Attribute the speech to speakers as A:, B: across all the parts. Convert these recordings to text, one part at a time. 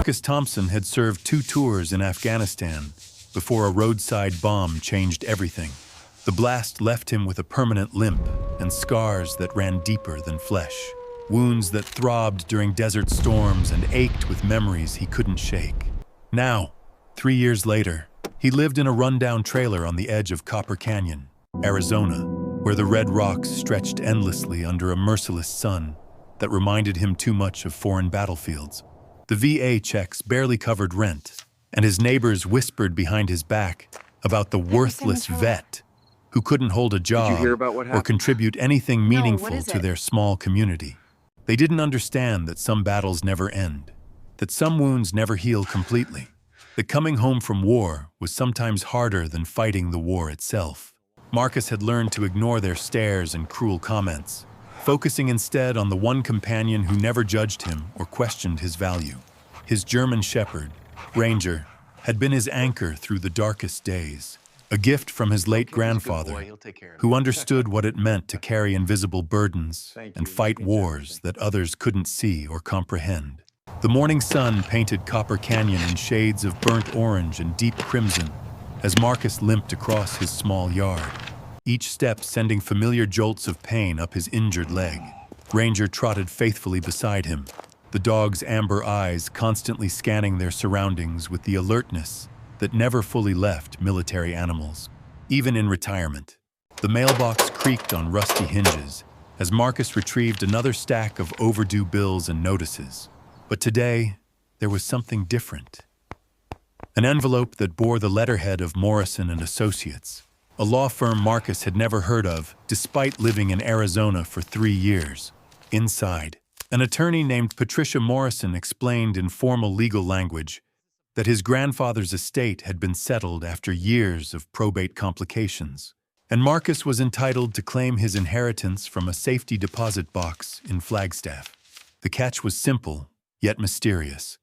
A: Marcus Thompson had served 2 tours in Afghanistan before a roadside bomb changed everything. The blast left him with a permanent limp and scars that ran deeper than flesh, wounds that throbbed during desert storms and ached with memories he couldn't shake. Now, 3 years later, he lived in a rundown trailer on the edge of Copper Canyon, Arizona, where the red rocks stretched endlessly under a merciless sun that reminded him too much of foreign battlefields. The VA checks barely covered rent, and his neighbors whispered behind his back about the worthless vet who couldn't hold a job or contribute anything meaningful to their small community. They didn't understand that some battles never end, that some wounds never heal completely, that coming home from war was sometimes harder than fighting the war itself. Marcus had learned to ignore their stares and cruel comments, focusing instead on the one companion who never judged him or questioned his value. His German shepherd, Ranger, had been his anchor through the darkest days, a gift from his late grandfather, who understood what it meant to carry invisible burdens and fight wars that others couldn't see or comprehend. The morning sun painted Copper Canyon in shades of burnt orange and deep crimson as Marcus limped across his small yard, each step sending familiar jolts of pain up his injured leg. Ranger trotted faithfully beside him, the dog's amber eyes constantly scanning their surroundings with the alertness that never fully left military animals. Even in retirement, the mailbox creaked on rusty hinges as Marcus retrieved another stack of overdue bills and notices. But today, there was something different. An envelope that bore the letterhead of Morrison and Associates, a law firm Marcus had never heard of despite living in Arizona for 3 years. Inside, an attorney named Patricia Morrison explained in formal legal language that his grandfather's estate had been settled after years of probate complications, and Marcus was entitled to claim his inheritance from a safety deposit box in Flagstaff. The catch was simple, yet mysterious.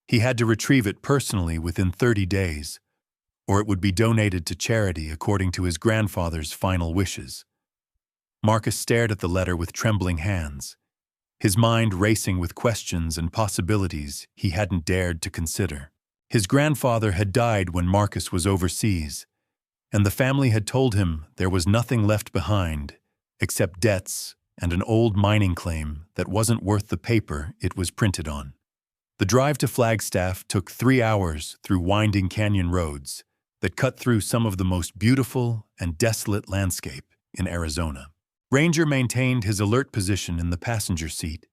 A: He had to retrieve it personally within 30 days, or it would be donated to charity according to his grandfather's final wishes. Marcus stared at the letter with trembling hands, his mind racing with questions and possibilities he hadn't dared to consider. His grandfather had died when Marcus was overseas, and the family had told him there was nothing left behind except debts and an old mining claim that wasn't worth the paper it was printed on. The drive to Flagstaff took 3 hours through winding canyon roads that cut through some of the most beautiful and desolate landscape in Arizona. Ranger maintained his alert position in the passenger seat,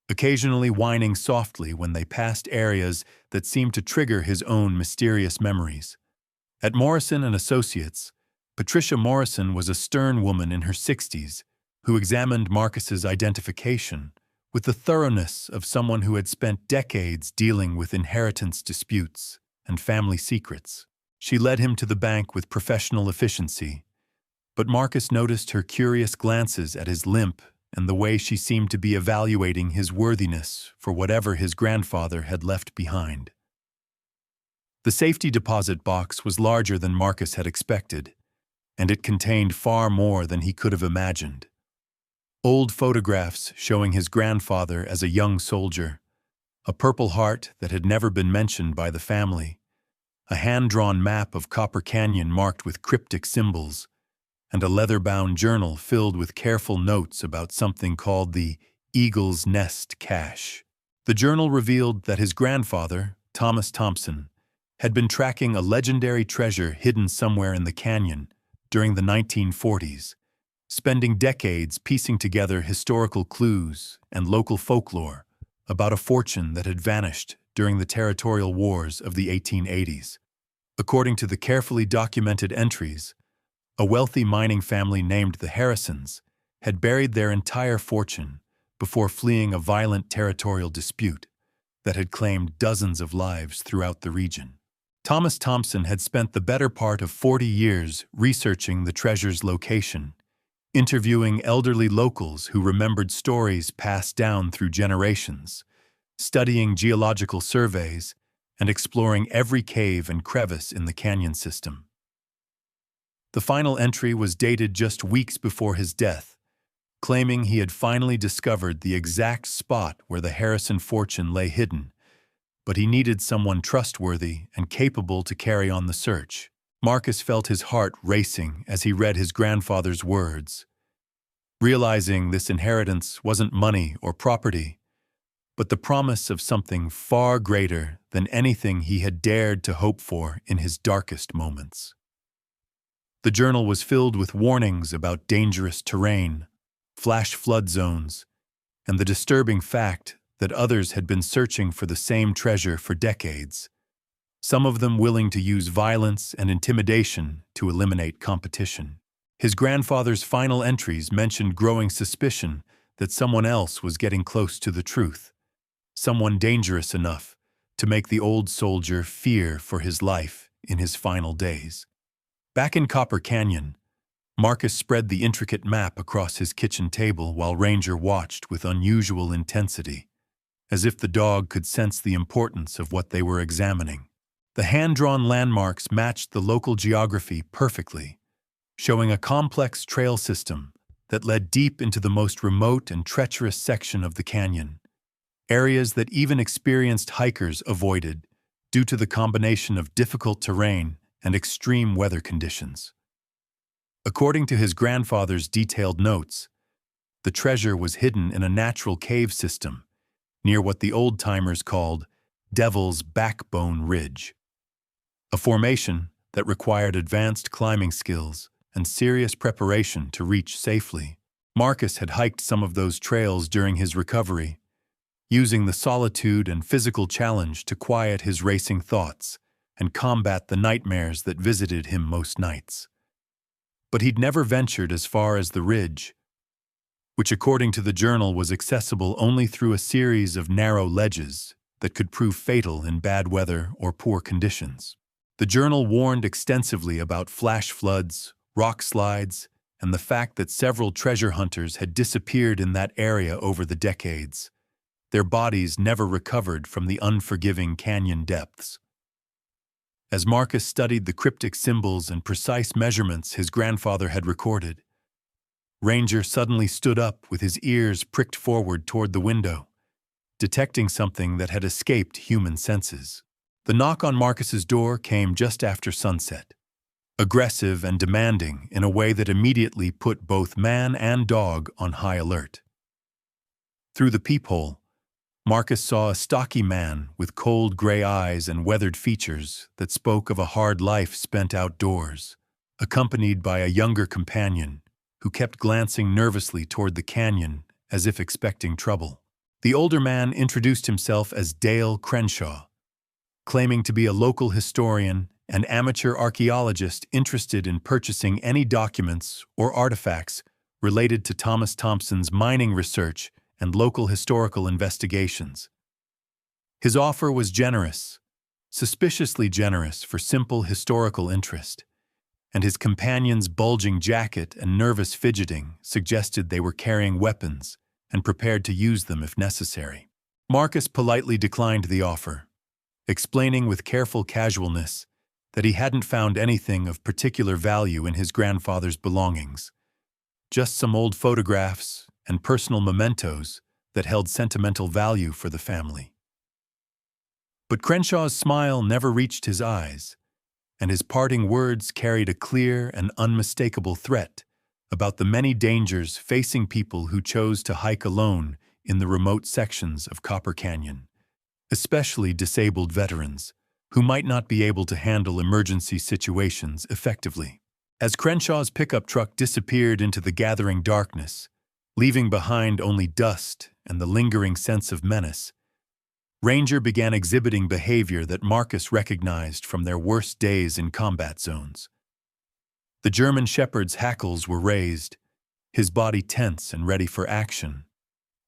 A: occasionally whining softly when they passed areas that seemed to trigger his own mysterious memories. At Morrison and Associates, Patricia Morrison was a stern woman in her 60s who examined Marcus's identification with the thoroughness of someone who had spent decades dealing with inheritance disputes and family secrets. She led him to the bank with professional efficiency, but Marcus noticed her curious glances at his limp and the way she seemed to be evaluating his worthiness for whatever his grandfather had left behind. The safety deposit box was larger than Marcus had expected, and it contained far more than he could have imagined. Old photographs showing his grandfather as a young soldier, a Purple Heart that had never been mentioned by the family, a hand-drawn map of Copper Canyon marked with cryptic symbols, and a leather-bound journal filled with careful notes about something called the Eagle's Nest Cache. The journal revealed that his grandfather, Thomas Thompson, had been tracking a legendary treasure hidden somewhere in the canyon during the 1940s, spending decades piecing together historical clues and local folklore about a fortune that had vanished during the territorial wars of the 1880s. According to the carefully documented entries, a wealthy mining family named the Harrisons had buried their entire fortune before fleeing a violent territorial dispute that had claimed dozens of lives throughout the region. Thomas Thompson had spent the better part of 40 years researching the treasure's location, interviewing elderly locals who remembered stories passed down through generations, studying geological surveys, and exploring every cave and crevice in the canyon system. The final entry was dated just weeks before his death, claiming he had finally discovered the exact spot where the Harrison fortune lay hidden, but he needed someone trustworthy and capable to carry on the search. Marcus felt his heart racing as he read his grandfather's words, realizing this inheritance wasn't money or property, but the promise of something far greater than anything he had dared to hope for in his darkest moments. The journal was filled with warnings about dangerous terrain, flash flood zones, and the disturbing fact that others had been searching for the same treasure for decades, some of them willing to use violence and intimidation to eliminate competition. His grandfather's final entries mentioned growing suspicion that someone else was getting close to the truth, someone dangerous enough to make the old soldier fear for his life in his final days. Back in Copper Canyon, Marcus spread the intricate map across his kitchen table while Ranger watched with unusual intensity, as if the dog could sense the importance of what they were examining. The hand-drawn landmarks matched the local geography perfectly, showing a complex trail system that led deep into the most remote and treacherous section of the canyon, areas that even experienced hikers avoided due to the combination of difficult terrain and extreme weather conditions. According to his grandfather's detailed notes, the treasure was hidden in a natural cave system near what the old-timers called Devil's Backbone Ridge, a formation that required advanced climbing skills and serious preparation to reach safely. Marcus had hiked some of those trails during his recovery, using the solitude and physical challenge to quiet his racing thoughts and combat the nightmares that visited him most nights. But he'd never ventured as far as the ridge, which according to the journal was accessible only through a series of narrow ledges that could prove fatal in bad weather or poor conditions. The journal warned extensively about flash floods, rock slides, and the fact that several treasure hunters had disappeared in that area over the decades, their bodies never recovered from the unforgiving canyon depths. As Marcus studied the cryptic symbols and precise measurements his grandfather had recorded, Ranger suddenly stood up with his ears pricked forward toward the window, detecting something that had escaped human senses. The knock on Marcus's door came just after sunset, aggressive and demanding in a way that immediately put both man and dog on high alert. Through the peephole, Marcus saw a stocky man with cold gray eyes and weathered features that spoke of a hard life spent outdoors, accompanied by a younger companion who kept glancing nervously toward the canyon as if expecting trouble. The older man introduced himself as Dale Crenshaw, claiming to be a local historian and amateur archaeologist interested in purchasing any documents or artifacts related to Thomas Thompson's mining research and local historical investigations. His offer was generous, suspiciously generous for simple historical interest, and his companion's bulging jacket and nervous fidgeting suggested they were carrying weapons and prepared to use them if necessary. Marcus politely declined the offer, explaining with careful casualness that he hadn't found anything of particular value in his grandfather's belongings, just some old photographs and personal mementos that held sentimental value for the family. But Crenshaw's smile never reached his eyes, and his parting words carried a clear and unmistakable threat about the many dangers facing people who chose to hike alone in the remote sections of Copper Canyon, especially disabled veterans who might not be able to handle emergency situations effectively. As Crenshaw's pickup truck disappeared into the gathering darkness, leaving behind only dust and the lingering sense of menace, Ranger began exhibiting behavior that Marcus recognized from their worst days in combat zones. The German shepherd's hackles were raised, his body tense and ready for action,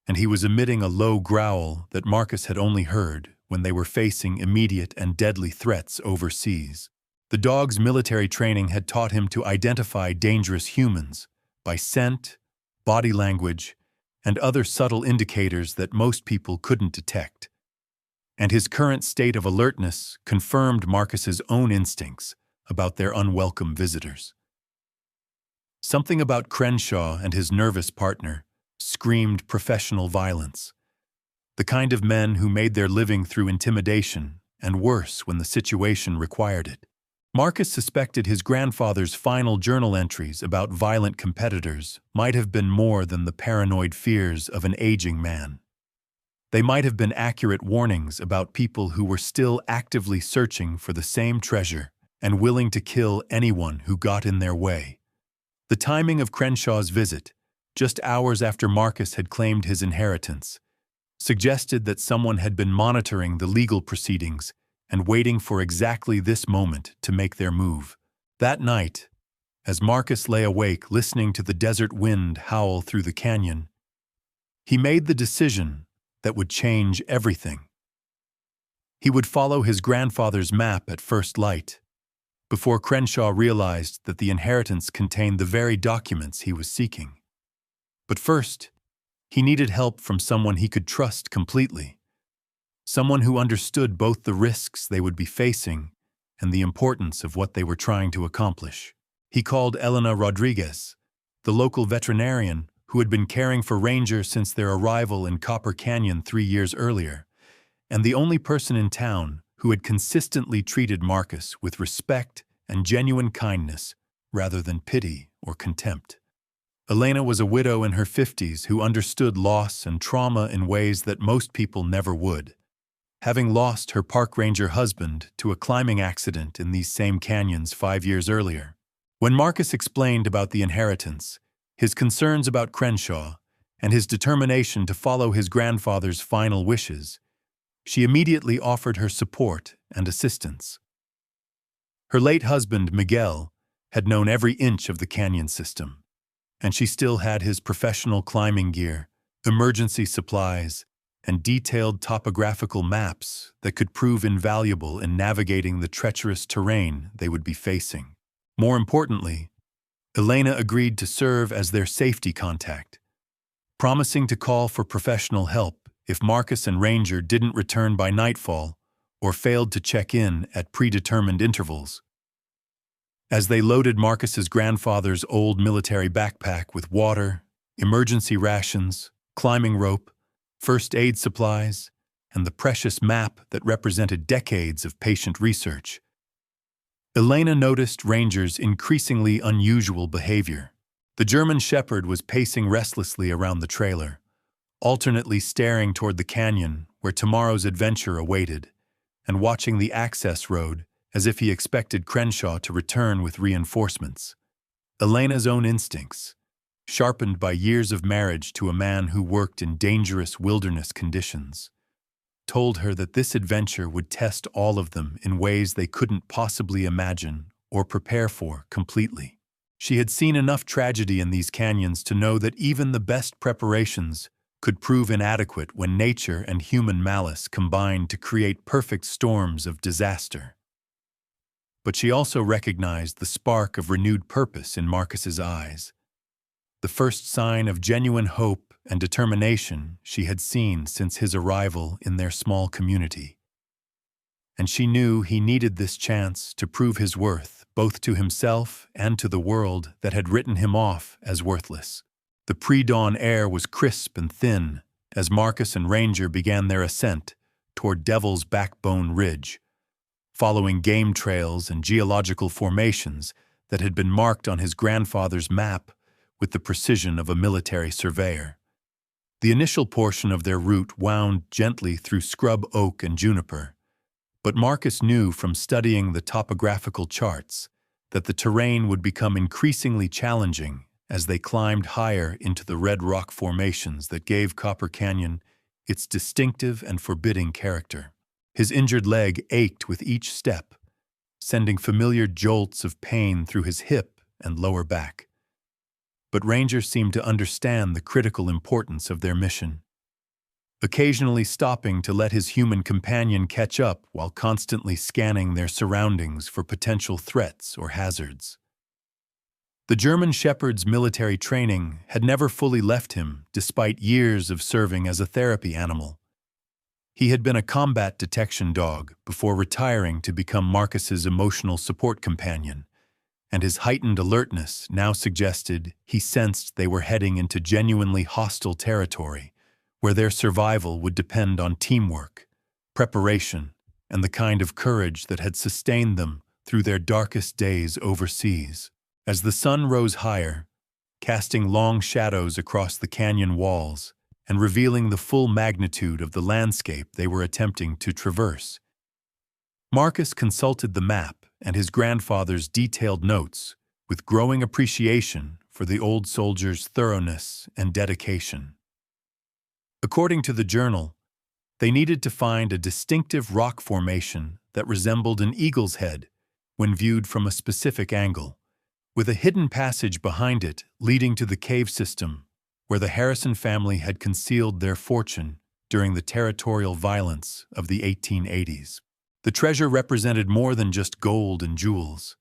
A: and he was emitting a low growl that Marcus had only heard when they were facing immediate and deadly threats overseas. The dog's military training had taught him to identify dangerous humans by scent, body language, and other subtle indicators that most people couldn't detect. And his current state of alertness confirmed Marcus's own instincts about their unwelcome visitors. Something about Crenshaw and his nervous partner screamed professional violence, the kind of men who made their living through intimidation, and worse when the situation required it. Marcus suspected his grandfather's final journal entries about violent competitors might have been more than the paranoid fears of an aging man. They might have been accurate warnings about people who were still actively searching for the same treasure and willing to kill anyone who got in their way. The timing of Crenshaw's visit, just hours after Marcus had claimed his inheritance, suggested that someone had been monitoring the legal proceedings and waiting for exactly this moment to make their move. That night, as Marcus lay awake listening to the desert wind howl through the canyon, he made the decision that would change everything. He would follow his grandfather's map at first light, before Crenshaw realized that the inheritance contained the very documents he was seeking. But first, he needed help from someone he could trust completely, someone who understood both the risks they would be facing and the importance of what they were trying to accomplish. He called Elena Rodriguez, the local veterinarian who had been caring for Ranger since their arrival in Copper Canyon 3 years earlier, and the only person in town who had consistently treated Marcus with respect and genuine kindness rather than pity or contempt. Elena was a widow in her 50s who understood loss and trauma in ways that most people never would, having lost her park ranger husband to a climbing accident in these same canyons 5 years earlier. When Marcus explained about the inheritance, his concerns about Crenshaw, and his determination to follow his grandfather's final wishes, she immediately offered her support and assistance. Her late husband, Miguel, had known every inch of the canyon system, and she still had his professional climbing gear, emergency supplies, and detailed topographical maps that could prove invaluable in navigating the treacherous terrain they would be facing. More importantly, Elena agreed to serve as their safety contact, promising to call for professional help if Marcus and Ranger didn't return by nightfall or failed to check in at predetermined intervals. As they loaded Marcus's grandfather's old military backpack with water, emergency rations, climbing rope, first aid supplies, and the precious map that represented decades of patient research, Elena noticed Ranger's increasingly unusual behavior. The German Shepherd was pacing restlessly around the trailer, alternately staring toward the canyon where tomorrow's adventure awaited, and watching the access road as if he expected Crenshaw to return with reinforcements. Elena's own instincts, sharpened by years of marriage to a man who worked in dangerous wilderness conditions, told her that this adventure would test all of them in ways they couldn't possibly imagine or prepare for completely. She had seen enough tragedy in these canyons to know that even the best preparations could prove inadequate when nature and human malice combined to create perfect storms of disaster. But she also recognized the spark of renewed purpose in Marcus's eyes, the first sign of genuine hope and determination she had seen since his arrival in their small community. And she knew he needed this chance to prove his worth both to himself and to the world that had written him off as worthless. The pre-dawn air was crisp and thin as Marcus and Ranger began their ascent toward Devil's Backbone Ridge, following game trails and geological formations that had been marked on his grandfather's map with the precision of a military surveyor. The initial portion of their route wound gently through scrub oak and juniper, but Marcus knew from studying the topographical charts that the terrain would become increasingly challenging as they climbed higher into the red rock formations that gave Copper Canyon its distinctive and forbidding character. His injured leg ached with each step, sending familiar jolts of pain through his hip and lower back. But Ranger seemed to understand the critical importance of their mission, occasionally stopping to let his human companion catch up while constantly scanning their surroundings for potential threats or hazards. The German Shepherd's military training had never fully left him despite years of serving as a therapy animal. He had been a combat detection dog before retiring to become Marcus's emotional support companion, and his heightened alertness now suggested he sensed they were heading into genuinely hostile territory, where their survival would depend on teamwork, preparation, and the kind of courage that had sustained them through their darkest days overseas. As the sun rose higher, casting long shadows across the canyon walls and revealing the full magnitude of the landscape they were attempting to traverse, Marcus consulted the map and his grandfather's detailed notes with growing appreciation for the old soldier's thoroughness and dedication. According to the journal, they needed to find a distinctive rock formation that resembled an eagle's head when viewed from a specific angle, with a hidden passage behind it leading to the cave system where the Harrison family had concealed their fortune during the territorial violence of the 1880s. The treasure represented more than just gold and jewels.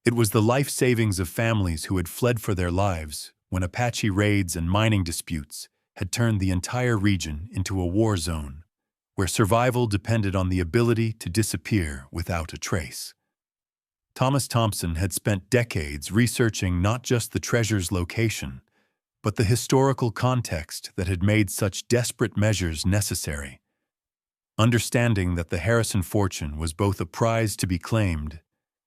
A: It was the life savings of families who had fled for their lives when Apache raids and mining disputes had turned the entire region into a war zone, where survival depended on the ability to disappear without a trace. Thomas Thompson had spent decades researching not just the treasure's location, but the historical context that had made such desperate measures necessary. Understanding that the Harrison fortune was both a prize to be claimed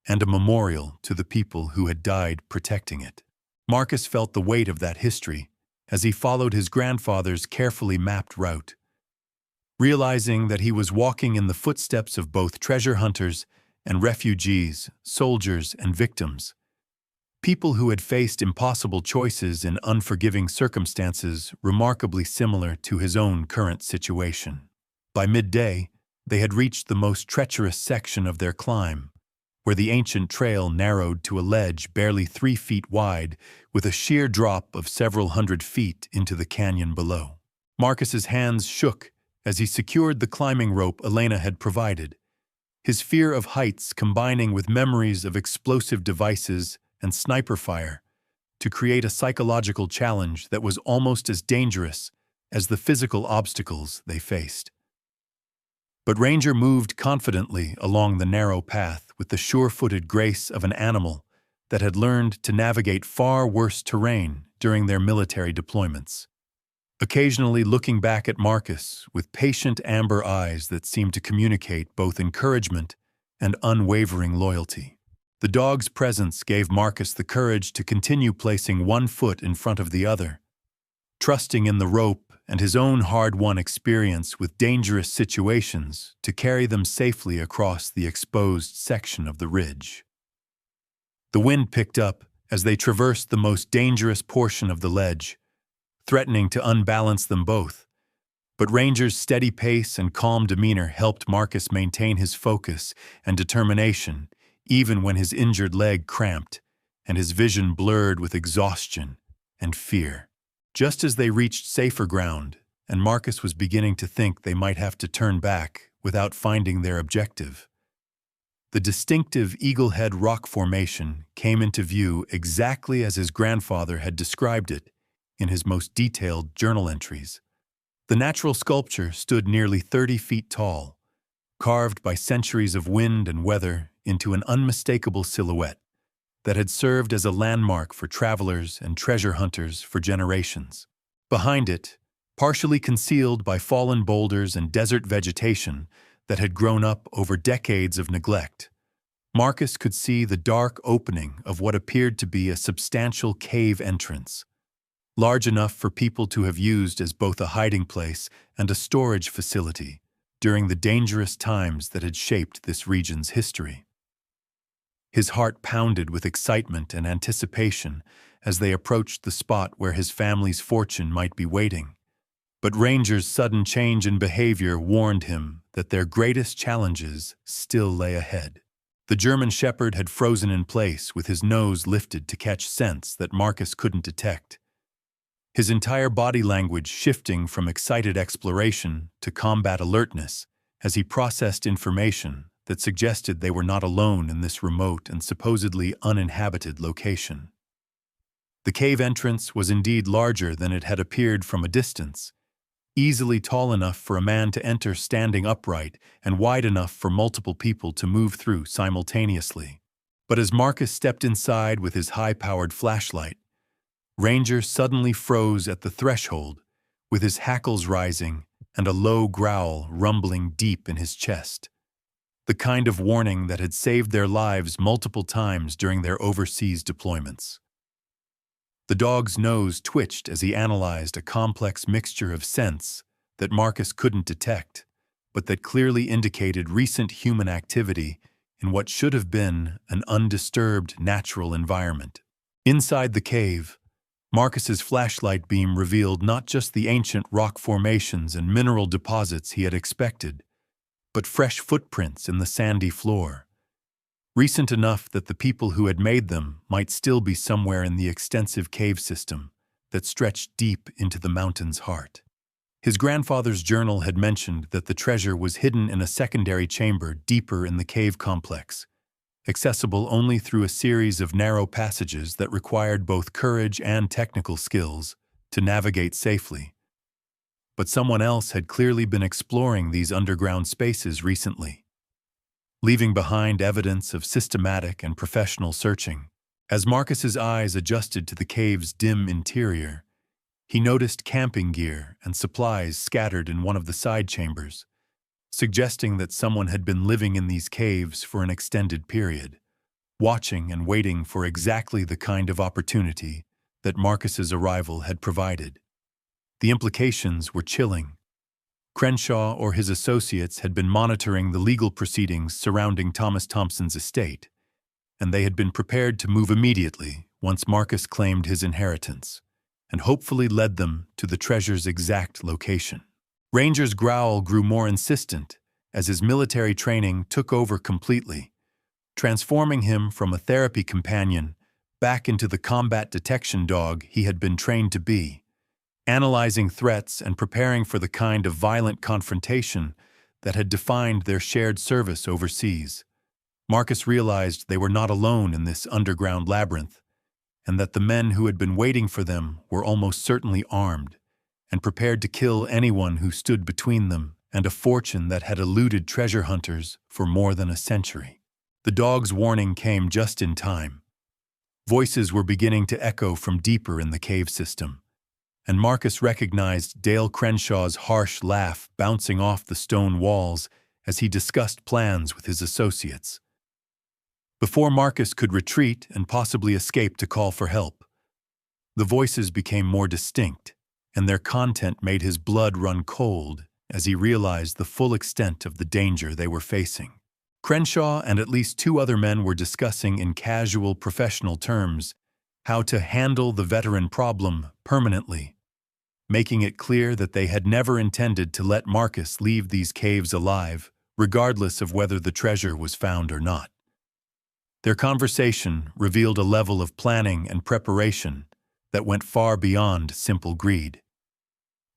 A: and a memorial to the people who had died protecting it, Marcus felt the weight of that history as he followed his grandfather's carefully mapped route. Realizing that he was walking in the footsteps of both treasure hunters and refugees, soldiers and victims, people who had faced impossible choices in unforgiving circumstances remarkably similar to his own current situation. By midday, they had reached the most treacherous section of their climb, where the ancient trail narrowed to a ledge barely 3 feet wide with a sheer drop of several hundred feet into the canyon below. Marcus's hands shook as he secured the climbing rope Elena had provided, his fear of heights combining with memories of explosive devices and sniper fire to create a psychological challenge that was almost as dangerous as the physical obstacles they faced. But Ranger moved confidently along the narrow path with the sure-footed grace of an animal that had learned to navigate far worse terrain during their military deployments, occasionally looking back at Marcus with patient amber eyes that seemed to communicate both encouragement and unwavering loyalty. The dog's presence gave Marcus the courage to continue placing one foot in front of the other, trusting in the rope and his own hard-won experience with dangerous situations to carry them safely across the exposed section of the ridge. The wind picked up as they traversed the most dangerous portion of the ledge, threatening to unbalance them both, but Ranger's steady pace and calm demeanor helped Marcus maintain his focus and determination even when his injured leg cramped and his vision blurred with exhaustion and fear. Just as they reached safer ground, and Marcus was beginning to think they might have to turn back without finding their objective, the distinctive Eaglehead rock formation came into view exactly as his grandfather had described it in his most detailed journal entries. The natural sculpture stood nearly 30 feet tall, carved by centuries of wind and weather into an unmistakable silhouette that had served as a landmark for travelers and treasure hunters for generations. Behind it, partially concealed by fallen boulders and desert vegetation that had grown up over decades of neglect, Marcus could see the dark opening of what appeared to be a substantial cave entrance, large enough for people to have used as both a hiding place and a storage facility during the dangerous times that had shaped this region's history. His heart pounded with excitement and anticipation as they approached the spot where his family's fortune might be waiting. But Ranger's sudden change in behavior warned him that their greatest challenges still lay ahead. The German shepherd had frozen in place with his nose lifted to catch scents that Marcus couldn't detect, his entire body language shifting from excited exploration to combat alertness as he processed information that suggested they were not alone in this remote and supposedly uninhabited location. The cave entrance was indeed larger than it had appeared from a distance, easily tall enough for a man to enter standing upright and wide enough for multiple people to move through simultaneously. But as Marcus stepped inside with his high-powered flashlight, Ranger suddenly froze at the threshold with his hackles rising and a low growl rumbling deep in his chest, the kind of warning that had saved their lives multiple times during their overseas deployments. The dog's nose twitched as he analyzed a complex mixture of scents that Marcus couldn't detect, but that clearly indicated recent human activity in what should have been an undisturbed natural environment. Inside the cave, Marcus's flashlight beam revealed not just the ancient rock formations and mineral deposits he had expected, but fresh footprints in the sandy floor, recent enough that the people who had made them might still be somewhere in the extensive cave system that stretched deep into the mountain's heart. His grandfather's journal had mentioned that the treasure was hidden in a secondary chamber deeper in the cave complex, accessible only through a series of narrow passages that required both courage and technical skills to navigate safely. But someone else had clearly been exploring these underground spaces recently, leaving behind evidence of systematic and professional searching. As Marcus's eyes adjusted to the cave's dim interior, he noticed camping gear and supplies scattered in one of the side chambers, suggesting that someone had been living in these caves for an extended period, watching and waiting for exactly the kind of opportunity that Marcus's arrival had provided. The implications were chilling. Crenshaw or his associates had been monitoring the legal proceedings surrounding Thomas Thompson's estate, and they had been prepared to move immediately once Marcus claimed his inheritance, and hopefully led them to the treasure's exact location. Ranger's growl grew more insistent as his military training took over completely, transforming him from a therapy companion back into the combat detection dog he had been trained to be, analyzing threats and preparing for the kind of violent confrontation that had defined their shared service overseas. Marcus realized they were not alone in this underground labyrinth, and that the men who had been waiting for them were almost certainly armed and prepared to kill anyone who stood between them and a fortune that had eluded treasure hunters for more than a century. The dog's warning came just in time. Voices were beginning to echo from deeper in the cave system, and Marcus recognized Dale Crenshaw's harsh laugh bouncing off the stone walls as he discussed plans with his associates. Before Marcus could retreat and possibly escape to call for help, the voices became more distinct, and their content made his blood run cold as he realized the full extent of the danger they were facing. Crenshaw and at least two other men were discussing in casual professional terms how to handle the veteran problem permanently, making it clear that they had never intended to let Marcus leave these caves alive, regardless of whether the treasure was found or not. Their conversation revealed a level of planning and preparation that went far beyond simple greed.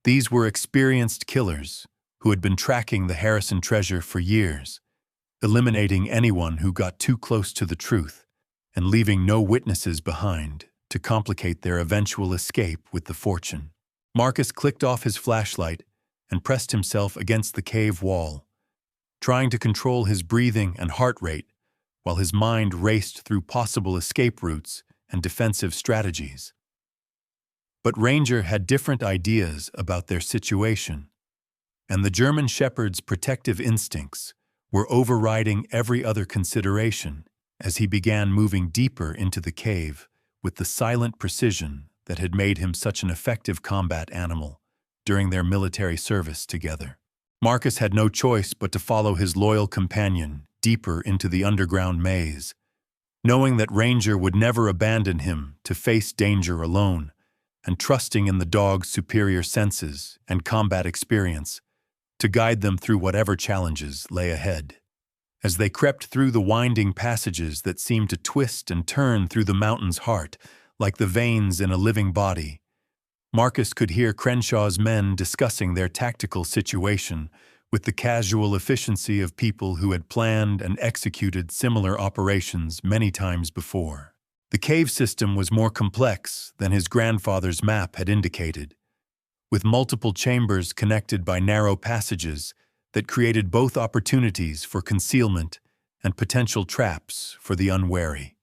A: These were experienced killers who had been tracking the Harrison treasure for years, eliminating anyone who got too close to the truth and leaving no witnesses behind to complicate their eventual escape with the fortune. Marcus clicked off his flashlight and pressed himself against the cave wall, trying to control his breathing and heart rate while his mind raced through possible escape routes and defensive strategies. But Ranger had different ideas about their situation, and the German Shepherd's protective instincts were overriding every other consideration as he began moving deeper into the cave with the silent precision that had made him such an effective combat animal during their military service together. Marcus had no choice but to follow his loyal companion deeper into the underground maze, knowing that Ranger would never abandon him to face danger alone, and trusting in the dog's superior senses and combat experience to guide them through whatever challenges lay ahead. As they crept through the winding passages that seemed to twist and turn through the mountain's heart, like the veins in a living body, Marcus could hear Crenshaw's men discussing their tactical situation with the casual efficiency of people who had planned and executed similar operations many times before. The cave system was more complex than his grandfather's map had indicated, with multiple chambers connected by narrow passages that created both opportunities for concealment and potential traps for the unwary.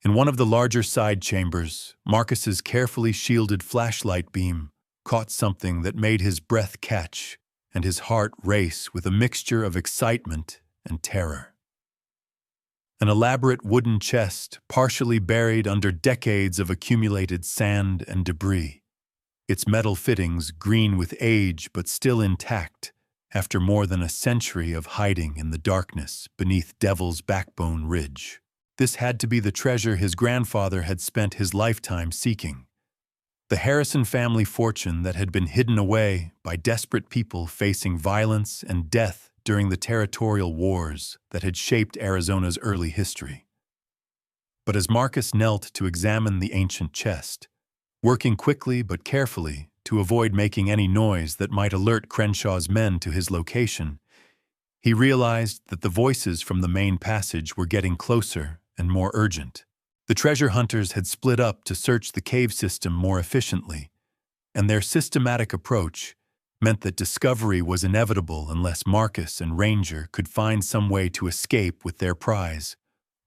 A: In one of the larger side chambers, Marcus's carefully shielded flashlight beam caught something that made his breath catch and his heart race with a mixture of excitement and terror. An elaborate wooden chest partially buried under decades of accumulated sand and debris, its metal fittings green with age but still intact after more than a century of hiding in the darkness beneath Devil's Backbone Ridge. This had to be the treasure his grandfather had spent his lifetime seeking. The Harrison family fortune that had been hidden away by desperate people facing violence and death during the territorial wars that had shaped Arizona's early history. But as Marcus knelt to examine the ancient chest, working quickly but carefully to avoid making any noise that might alert Crenshaw's men to his location, he realized that the voices from the main passage were getting closer and more urgent. The treasure hunters had split up to search the cave system more efficiently, and their systematic approach meant that discovery was inevitable unless Marcus and Ranger could find some way to escape with their prize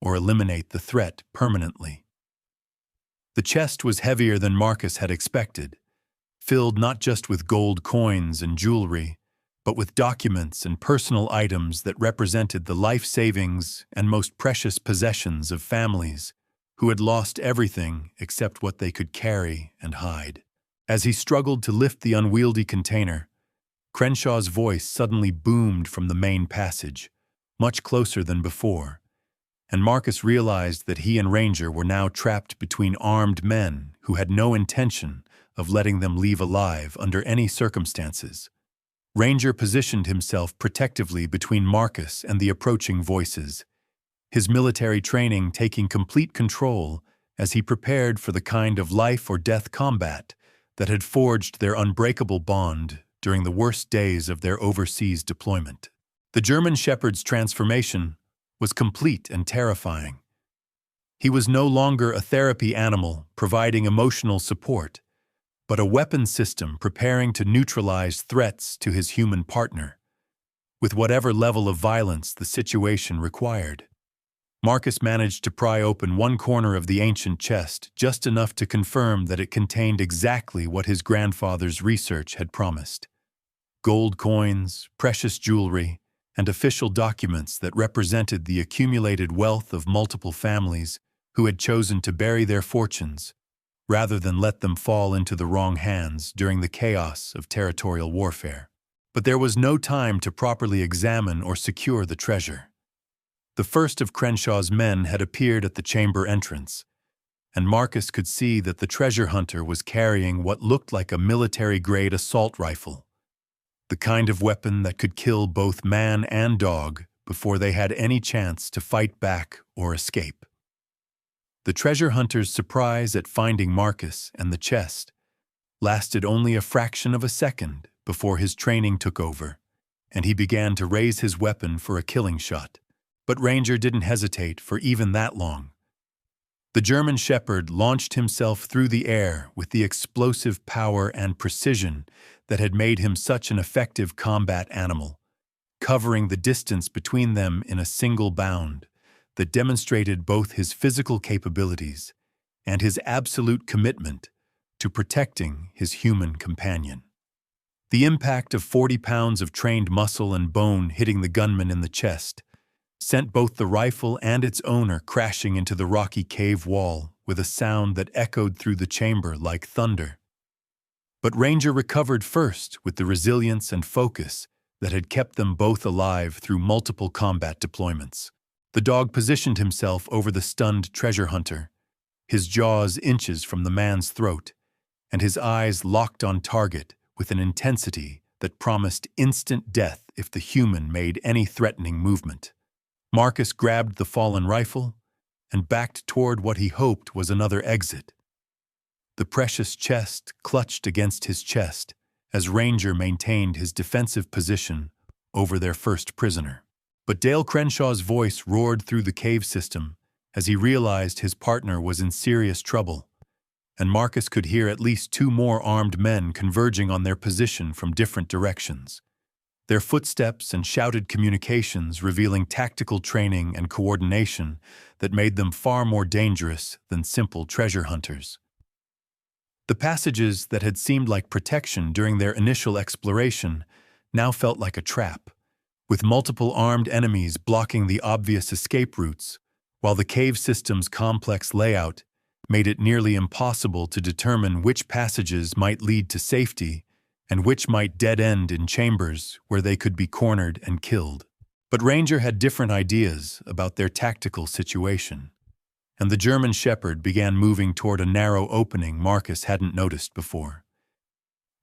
A: or eliminate the threat permanently. The chest was heavier than Marcus had expected, filled not just with gold coins and jewelry, but with documents and personal items that represented the life savings and most precious possessions of families who had lost everything except what they could carry and hide. As he struggled to lift the unwieldy container, Crenshaw's voice suddenly boomed from the main passage, much closer than before, and Marcus realized that he and Ranger were now trapped between armed men who had no intention of letting them leave alive under any circumstances. Ranger positioned himself protectively between Marcus and the approaching voices, his military training taking complete control as he prepared for the kind of life-or-death combat that had forged their unbreakable bond during the worst days of their overseas deployment. The German Shepherd's transformation was complete and terrifying. He was no longer a therapy animal providing emotional support, but a weapon system preparing to neutralize threats to his human partner, with whatever level of violence the situation required. Marcus managed to pry open one corner of the ancient chest just enough to confirm that it contained exactly what his grandfather's research had promised: gold coins, precious jewelry, and official documents that represented the accumulated wealth of multiple families who had chosen to bury their fortunes rather than let them fall into the wrong hands during the chaos of territorial warfare. But there was no time to properly examine or secure the treasure. The first of Crenshaw's men had appeared at the chamber entrance, and Marcus could see that the treasure hunter was carrying what looked like a military-grade assault rifle, the kind of weapon that could kill both man and dog before they had any chance to fight back or escape. The treasure hunter's surprise at finding Marcus and the chest lasted only a fraction of a second before his training took over, and he began to raise his weapon for a killing shot. But Ranger didn't hesitate for even that long. The German Shepherd launched himself through the air with the explosive power and precision that had made him such an effective combat animal, covering the distance between them in a single bound that demonstrated both his physical capabilities and his absolute commitment to protecting his human companion. The impact of 40 pounds of trained muscle and bone hitting the gunman in the chest sent both the rifle and its owner crashing into the rocky cave wall with a sound that echoed through the chamber like thunder. But Ranger recovered first with the resilience and focus that had kept them both alive through multiple combat deployments. The dog positioned himself over the stunned treasure hunter, his jaws inches from the man's throat, and his eyes locked on target with an intensity that promised instant death if the human made any threatening movement. Marcus grabbed the fallen rifle and backed toward what he hoped was another exit. The precious chest clutched against his chest as Ranger maintained his defensive position over their first prisoner. But Dale Crenshaw's voice roared through the cave system as he realized his partner was in serious trouble, and Marcus could hear at least 2 more armed men converging on their position from different directions, their footsteps and shouted communications revealing tactical training and coordination that made them far more dangerous than simple treasure hunters. The passages that had seemed like protection during their initial exploration now felt like a trap, with multiple armed enemies blocking the obvious escape routes, while the cave system's complex layout made it nearly impossible to determine which passages might lead to safety and which might dead-end in chambers where they could be cornered and killed. But Ranger had different ideas about their tactical situation, and the German Shepherd began moving toward a narrow opening Marcus hadn't noticed before,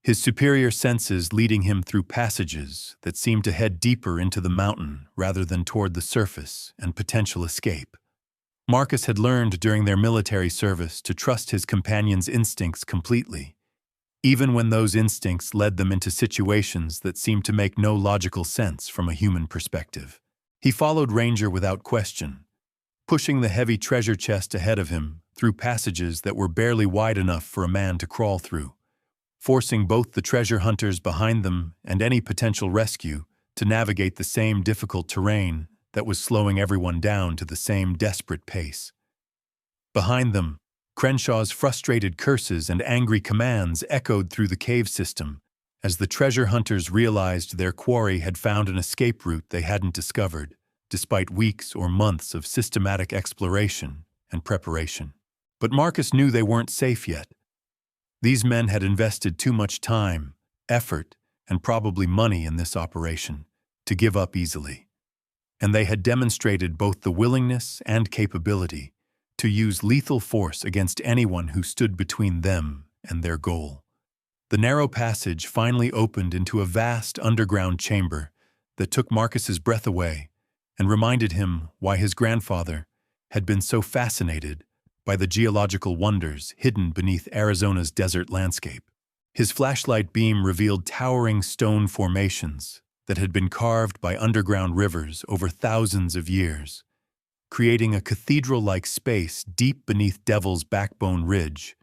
A: his superior senses leading him through passages that seemed to head deeper into the mountain rather than toward the surface and potential escape. Marcus had learned during their military service to trust his companion's instincts completely, even when those instincts led them into situations that seemed to make no logical sense from a human perspective. He followed Ranger without question, pushing the heavy treasure chest ahead of him through passages that were barely wide enough for a man to crawl through, forcing both the treasure hunters behind them and any potential rescue to navigate the same difficult terrain that was slowing everyone down to the same desperate pace. Behind them, Crenshaw's frustrated curses and angry commands echoed through the cave system as the treasure hunters realized their quarry had found an escape route they hadn't discovered, despite weeks or months of systematic exploration and preparation. But Marcus knew they weren't safe yet. These men had invested too much time, effort, and probably money in this operation to give up easily. And they had demonstrated both the willingness and capability to use lethal force against anyone who stood between them and their goal. The narrow passage finally opened into a vast underground chamber that took Marcus's breath away and reminded him why his grandfather had been so fascinated by the geological wonders hidden beneath Arizona's desert landscape. His flashlight beam revealed towering stone formations that had been carved by underground rivers over thousands of years, creating a cathedral-like space deep beneath Devil's Backbone Ridge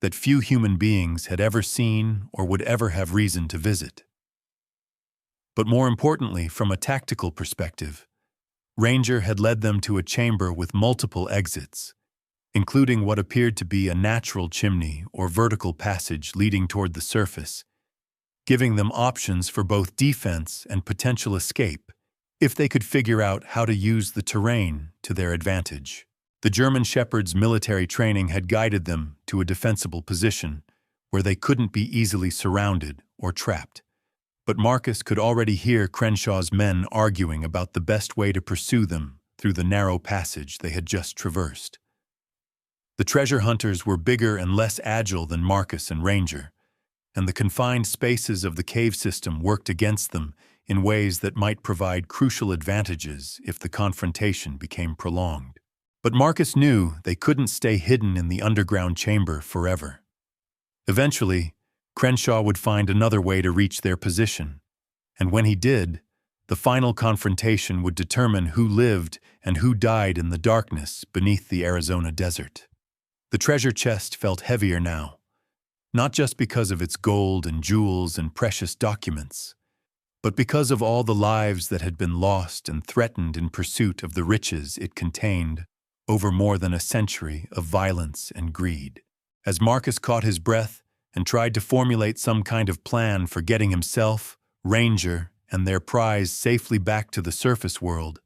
A: that few human beings had ever seen or would ever have reason to visit. But more importantly, from a tactical perspective, Ranger had led them to a chamber with multiple exits, including what appeared to be a natural chimney or vertical passage leading toward the surface, giving them options for both defense and potential escape if they could figure out how to use the terrain to their advantage. The German Shepherd's military training had guided them to a defensible position where they couldn't be easily surrounded or trapped. But Marcus could already hear Crenshaw's men arguing about the best way to pursue them through the narrow passage they had just traversed. The treasure hunters were bigger and less agile than Marcus and Ranger, and the confined spaces of the cave system worked against them in ways that might provide crucial advantages if the confrontation became prolonged. But Marcus knew they couldn't stay hidden in the underground chamber forever. Eventually, Crenshaw would find another way to reach their position, and when he did, the final confrontation would determine who lived and who died in the darkness beneath the Arizona desert. The treasure chest felt heavier now, not just because of its gold and jewels and precious documents, but because of all the lives that had been lost and threatened in pursuit of the riches it contained over more than a century of violence and greed. As Marcus caught his breath and tried to formulate some kind of plan for getting himself, Ranger, and their prize safely back to the surface world,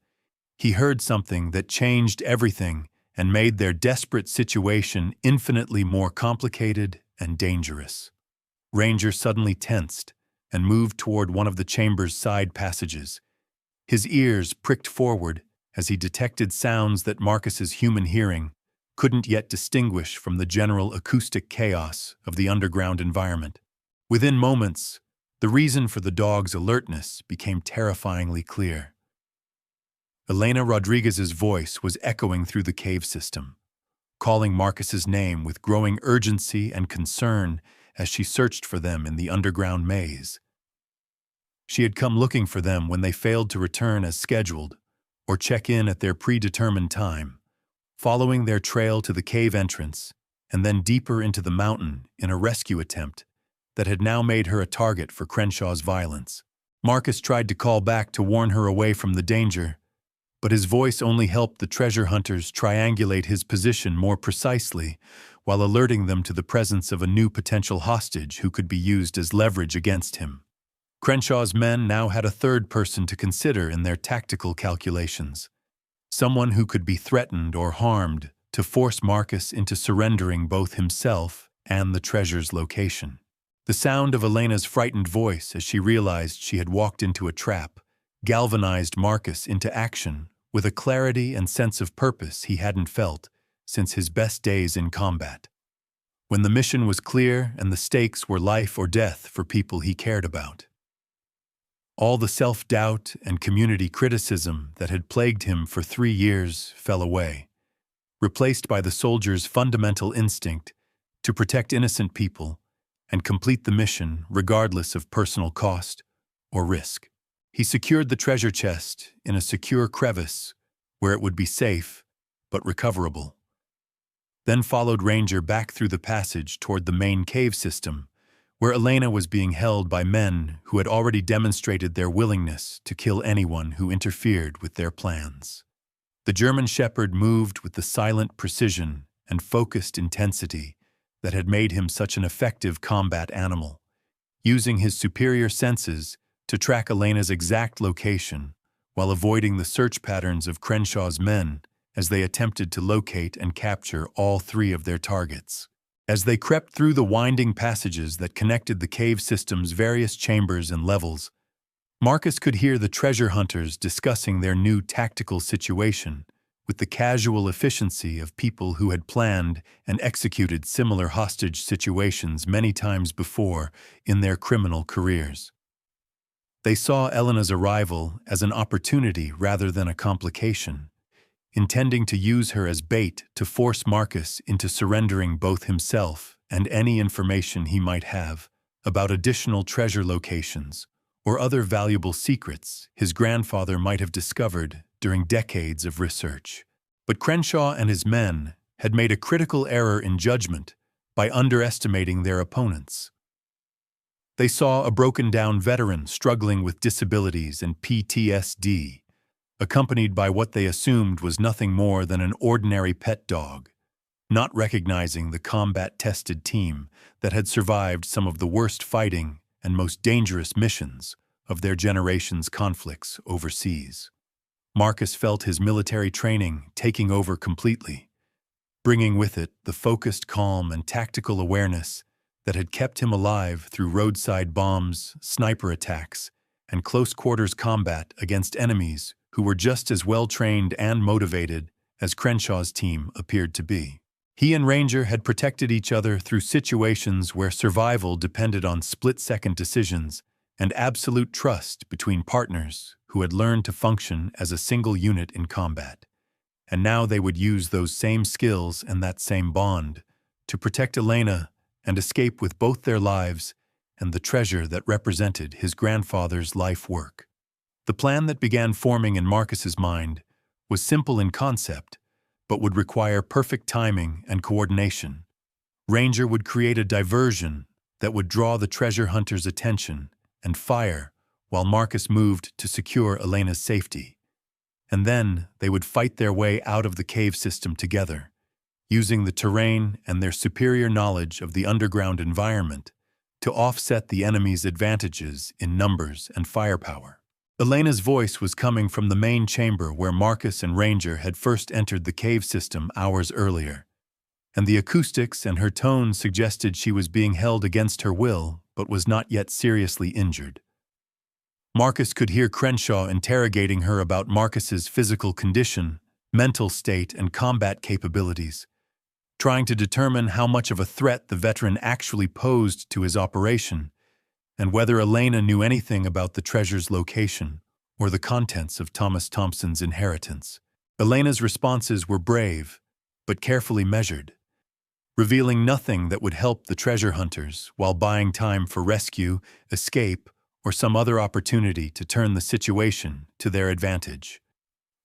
A: he heard something that changed everything and made their desperate situation infinitely more complicated and dangerous. Ranger suddenly tensed and moved toward one of the chamber's side passages. His ears pricked forward as he detected sounds that Marcus's human hearing couldn't yet distinguish from the general acoustic chaos of the underground environment. Within moments, the reason for the dog's alertness became terrifyingly clear. Elena Rodriguez's voice was echoing through the cave system, calling Marcus's name with growing urgency and concern as she searched for them in the underground maze. She had come looking for them when they failed to return as scheduled or check in at their predetermined time, following their trail to the cave entrance and then deeper into the mountain in a rescue attempt that had now made her a target for Crenshaw's violence. Marcus tried to call back to warn her away from the danger, but his voice only helped the treasure hunters triangulate his position more precisely while alerting them to the presence of a new potential hostage who could be used as leverage against him. Crenshaw's men now had a third person to consider in their tactical calculations, someone who could be threatened or harmed to force Marcus into surrendering both himself and the treasure's location. The sound of Elena's frightened voice as she realized she had walked into a trap galvanized Marcus into action with a clarity and sense of purpose he hadn't felt since his best days in combat. When the mission was clear and the stakes were life or death for people he cared about. All the self-doubt and community criticism that had plagued him for 3 years fell away, replaced by the soldier's fundamental instinct to protect innocent people and complete the mission regardless of personal cost or risk. He secured the treasure chest in a secure crevice where it would be safe but recoverable. Then followed Ranger back through the passage toward the main cave system, where Elena was being held by men who had already demonstrated their willingness to kill anyone who interfered with their plans. The German Shepherd moved with the silent precision and focused intensity that had made him such an effective combat animal, using his superior senses to track Elena's exact location while avoiding the search patterns of Crenshaw's men as they attempted to locate and capture all 3 of their targets. As they crept through the winding passages that connected the cave system's various chambers and levels, Marcus could hear the treasure hunters discussing their new tactical situation with the casual efficiency of people who had planned and executed similar hostage situations many times before in their criminal careers. They saw Elena's arrival as an opportunity rather than a complication, intending to use her as bait to force Marcus into surrendering both himself and any information he might have about additional treasure locations or other valuable secrets his grandfather might have discovered during decades of research. But Crenshaw and his men had made a critical error in judgment by underestimating their opponents. They saw a broken-down veteran struggling with disabilities and PTSD, accompanied by what they assumed was nothing more than an ordinary pet dog, not recognizing the combat-tested team that had survived some of the worst fighting and most dangerous missions of their generation's conflicts overseas. Marcus felt his military training taking over completely, bringing with it the focused calm and tactical awareness that had kept him alive through roadside bombs, sniper attacks, and close-quarters combat against enemies who were just as well-trained and motivated as Crenshaw's team appeared to be. He and Ranger had protected each other through situations where survival depended on split-second decisions and absolute trust between partners who had learned to function as a single unit in combat. And now they would use those same skills and that same bond to protect Elena and escape with both their lives and the treasure that represented his grandfather's life work. The plan that began forming in Marcus's mind was simple in concept, but would require perfect timing and coordination. Ranger would create a diversion that would draw the treasure hunter's attention and fire while Marcus moved to secure Elena's safety. And then they would fight their way out of the cave system together, using the terrain and their superior knowledge of the underground environment to offset the enemy's advantages in numbers and firepower. Elena's voice was coming from the main chamber where Marcus and Ranger had first entered the cave system hours earlier, and the acoustics and her tone suggested she was being held against her will but was not yet seriously injured. Marcus could hear Crenshaw interrogating her about Marcus's physical condition, mental state, and combat capabilities, trying to determine how much of a threat the veteran actually posed to his operation, and whether Elena knew anything about the treasure's location or the contents of Thomas Thompson's inheritance. Elena's responses were brave, but carefully measured, revealing nothing that would help the treasure hunters while buying time for rescue, escape, or some other opportunity to turn the situation to their advantage.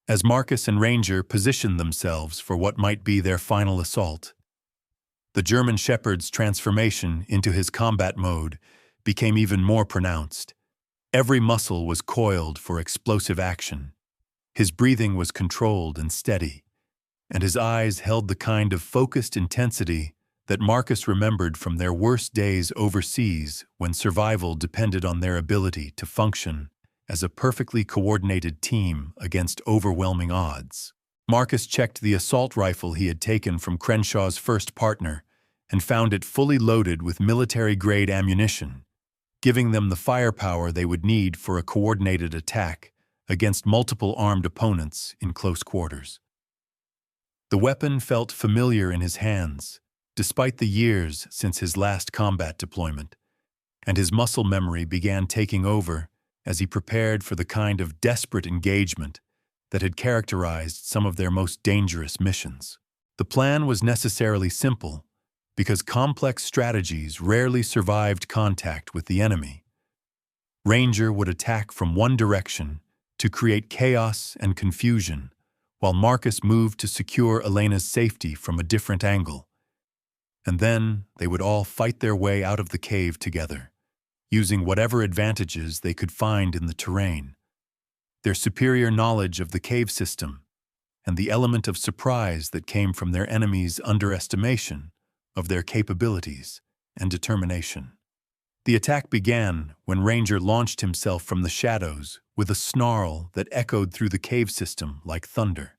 A: As Marcus and Ranger positioned themselves for what might be their final assault, the German Shepherd's transformation into his combat mode became even more pronounced. Every muscle was coiled for explosive action. His breathing was controlled and steady, and his eyes held the kind of focused intensity that Marcus remembered from their worst days overseas when survival depended on their ability to function as a perfectly coordinated team against overwhelming odds. Marcus checked the assault rifle he had taken from Crenshaw's first partner and found it fully loaded with military-grade ammunition, giving them the firepower they would need for a coordinated attack against multiple armed opponents in close quarters. The weapon felt familiar in his hands, despite the years since his last combat deployment, and his muscle memory began taking over as he prepared for the kind of desperate engagement that had characterized some of their most dangerous missions. The plan was necessarily simple, because complex strategies rarely survived contact with the enemy. Ranger would attack from one direction to create chaos and confusion, while Marcus moved to secure Elena's safety from a different angle. And then they would all fight their way out of the cave together, using whatever advantages they could find in the terrain. Their superior knowledge of the cave system and the element of surprise that came from their enemy's underestimation of their capabilities and determination. The attack began when Ranger launched himself from the shadows with a snarl that echoed through the cave system like thunder,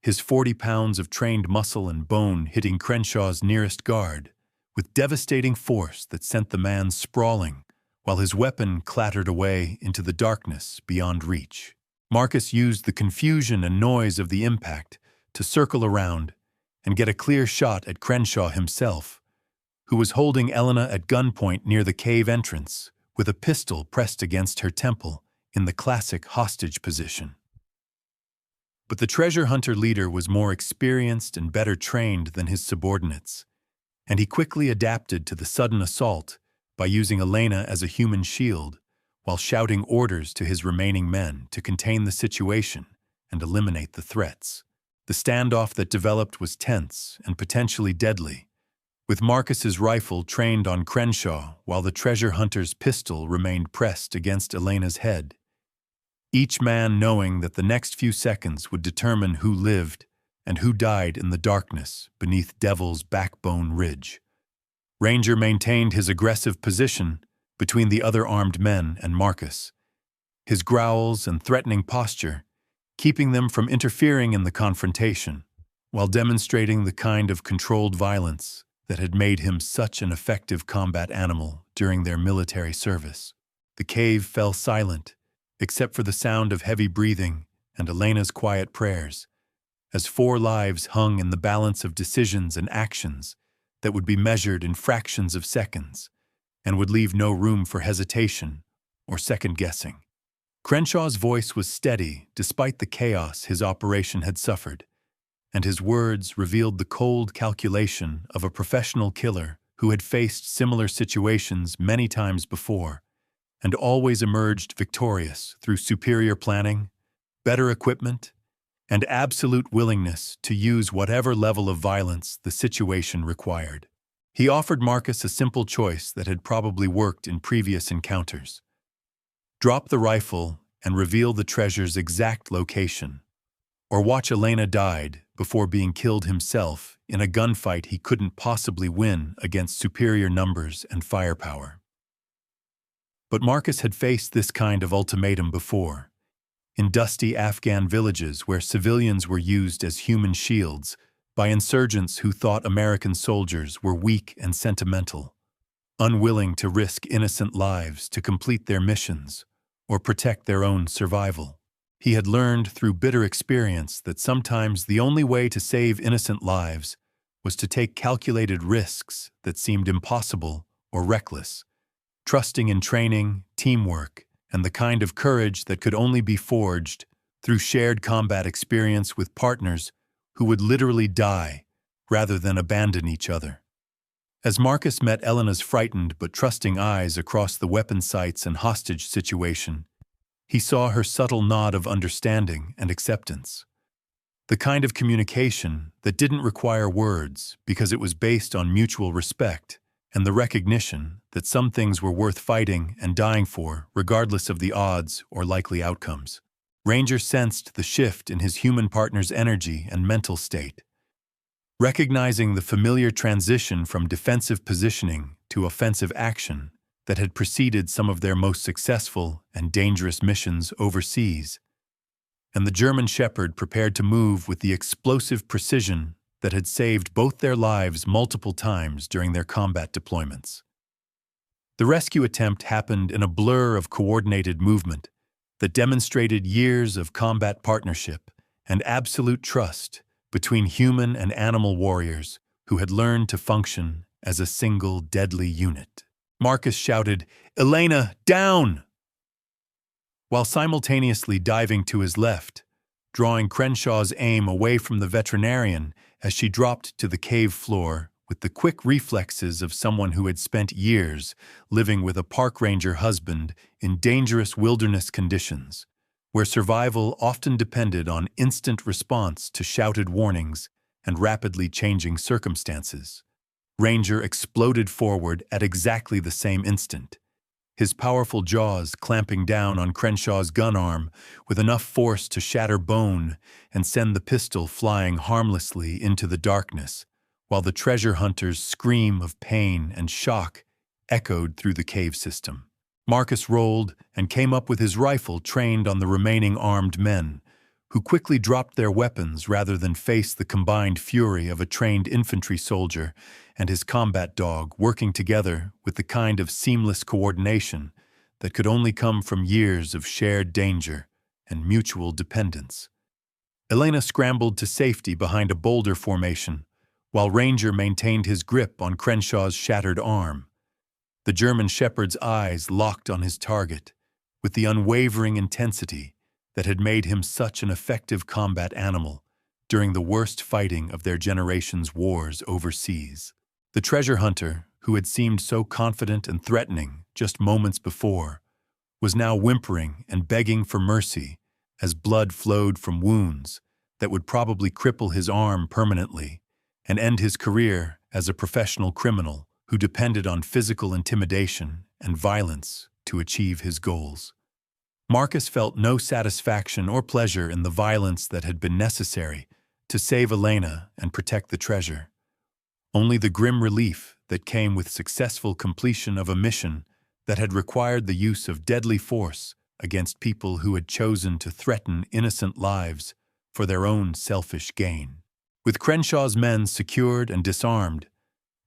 A: his 40 pounds of trained muscle and bone hitting Crenshaw's nearest guard with devastating force that sent the man sprawling, while his weapon clattered away into the darkness beyond reach. Marcus used the confusion and noise of the impact to circle around and get a clear shot at Crenshaw himself, who was holding Elena at gunpoint near the cave entrance with a pistol pressed against her temple in the classic hostage position. But the treasure hunter leader was more experienced and better trained than his subordinates, and he quickly adapted to the sudden assault by using Elena as a human shield while shouting orders to his remaining men to contain the situation and eliminate the threats. The standoff that developed was tense and potentially deadly, with Marcus's rifle trained on Crenshaw while the treasure hunter's pistol remained pressed against Elena's head, each man knowing that the next few seconds would determine who lived and who died in the darkness beneath Devil's Backbone Ridge. Ranger maintained his aggressive position between the other armed men and Marcus, his growls and threatening posture keeping them from interfering in the confrontation, while demonstrating the kind of controlled violence that had made him such an effective combat animal during their military service. The cave fell silent, except for the sound of heavy breathing and Elena's quiet prayers, as 4 lives hung in the balance of decisions and actions that would be measured in fractions of seconds and would leave no room for hesitation or second-guessing. Crenshaw's voice was steady despite the chaos his operation had suffered, and his words revealed the cold calculation of a professional killer who had faced similar situations many times before and always emerged victorious through superior planning, better equipment, and absolute willingness to use whatever level of violence the situation required. He offered Marcus a simple choice that had probably worked in previous encounters. Drop the rifle and reveal the treasure's exact location, or watch Elena died before being killed himself in a gunfight he couldn't possibly win against superior numbers and firepower. But Marcus had faced this kind of ultimatum before, in dusty Afghan villages where civilians were used as human shields by insurgents who thought American soldiers were weak and sentimental, unwilling to risk innocent lives to complete their missions or protect their own survival. He had learned through bitter experience that sometimes the only way to save innocent lives was to take calculated risks that seemed impossible or reckless, trusting in training, teamwork, and the kind of courage that could only be forged through shared combat experience with partners who would literally die rather than abandon each other. As Marcus met Elena's frightened but trusting eyes across the weapon sights and hostage situation, he saw her subtle nod of understanding and acceptance. The kind of communication that didn't require words because it was based on mutual respect and the recognition that some things were worth fighting and dying for regardless of the odds or likely outcomes. Ranger sensed the shift in his human partner's energy and mental state. Recognizing the familiar transition from defensive positioning to offensive action that had preceded some of their most successful and dangerous missions overseas, and the German Shepherd prepared to move with the explosive precision that had saved both their lives multiple times during their combat deployments. The rescue attempt happened in a blur of coordinated movement that demonstrated years of combat partnership and absolute trust between human and animal warriors who had learned to function as a single deadly unit. Marcus shouted, "Elena, down!" while simultaneously diving to his left, drawing Crenshaw's aim away from the veterinarian as she dropped to the cave floor with the quick reflexes of someone who had spent years living with a park ranger husband in dangerous wilderness conditions, where survival often depended on instant response to shouted warnings and rapidly changing circumstances. Ranger exploded forward at exactly the same instant, his powerful jaws clamping down on Crenshaw's gun arm with enough force to shatter bone and send the pistol flying harmlessly into the darkness, while the treasure hunter's scream of pain and shock echoed through the cave system. Marcus rolled and came up with his rifle trained on the remaining armed men, who quickly dropped their weapons rather than face the combined fury of a trained infantry soldier and his combat dog working together with the kind of seamless coordination that could only come from years of shared danger and mutual dependence. Elena scrambled to safety behind a boulder formation, while Ranger maintained his grip on Crenshaw's shattered arm. The German Shepherd's eyes locked on his target, with the unwavering intensity that had made him such an effective combat animal during the worst fighting of their generation's wars overseas. The treasure hunter, who had seemed so confident and threatening just moments before, was now whimpering and begging for mercy as blood flowed from wounds that would probably cripple his arm permanently and end his career as a professional criminal who depended on physical intimidation and violence to achieve his goals. Marcus felt no satisfaction or pleasure in the violence that had been necessary to save Elena and protect the treasure. Only the grim relief that came with successful completion of a mission that had required the use of deadly force against people who had chosen to threaten innocent lives for their own selfish gain. With Crenshaw's men secured and disarmed,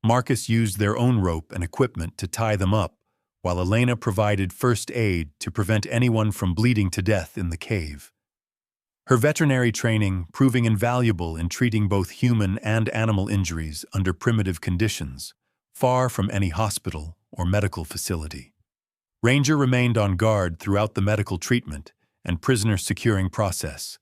A: Marcus used their own rope and equipment to tie them up, while Elena provided first aid to prevent anyone from bleeding to death in the cave. Her veterinary training proving invaluable in treating both human and animal injuries under primitive conditions, far from any hospital or medical facility. Ranger remained on guard throughout the medical treatment and prisoner securing process,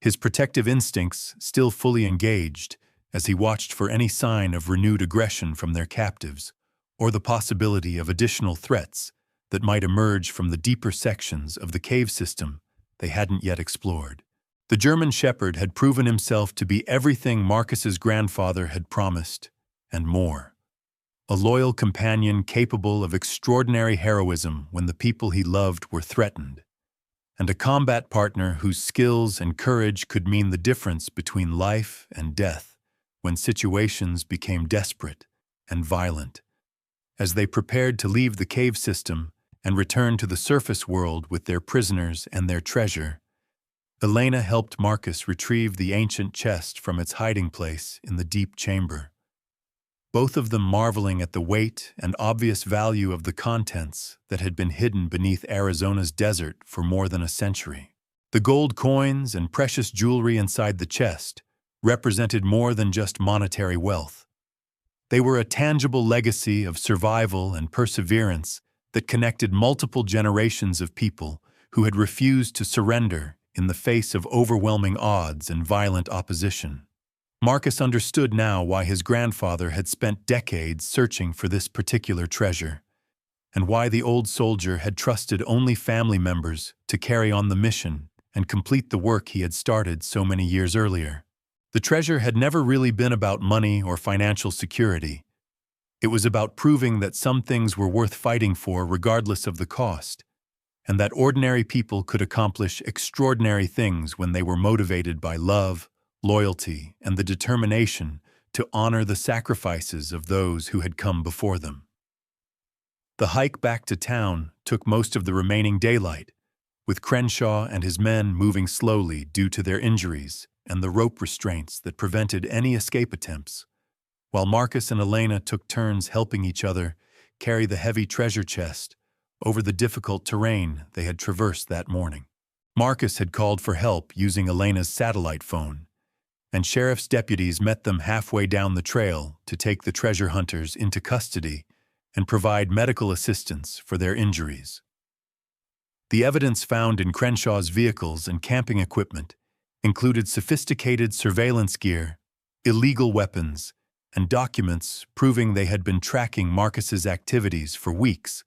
A: his protective instincts still fully engaged as he watched for any sign of renewed aggression from their captives or the possibility of additional threats that might emerge from the deeper sections of the cave system they hadn't yet explored. The German Shepherd had proven himself to be everything Marcus's grandfather had promised, and more. A loyal companion capable of extraordinary heroism when the people he loved were threatened, and a combat partner whose skills and courage could mean the difference between life and death when situations became desperate and violent. As they prepared to leave the cave system and return to the surface world with their prisoners and their treasure, Elena helped Marcus retrieve the ancient chest from its hiding place in the deep chamber, both of them marveling at the weight and obvious value of the contents that had been hidden beneath Arizona's desert for more than a century. The gold coins and precious jewelry inside the chest represented more than just monetary wealth. They were a tangible legacy of survival and perseverance that connected multiple generations of people who had refused to surrender in the face of overwhelming odds and violent opposition. Marcus understood now why his grandfather had spent decades searching for this particular treasure, and why the old soldier had trusted only family members to carry on the mission and complete the work he had started so many years earlier. The treasure had never really been about money or financial security. It was about proving that some things were worth fighting for regardless of the cost, and that ordinary people could accomplish extraordinary things when they were motivated by love, loyalty, and the determination to honor the sacrifices of those who had come before them. The hike back to town took most of the remaining daylight, with Crenshaw and his men moving slowly due to their injuries and the rope restraints that prevented any escape attempts, while Marcus and Elena took turns helping each other carry the heavy treasure chest over the difficult terrain they had traversed that morning. Marcus had called for help using Elena's satellite phone, and sheriff's deputies met them halfway down the trail to take the treasure hunters into custody and provide medical assistance for their injuries. The evidence found in Crenshaw's vehicles and camping equipment included sophisticated surveillance gear, illegal weapons, and documents proving they had been tracking Marcus's activities for weeks,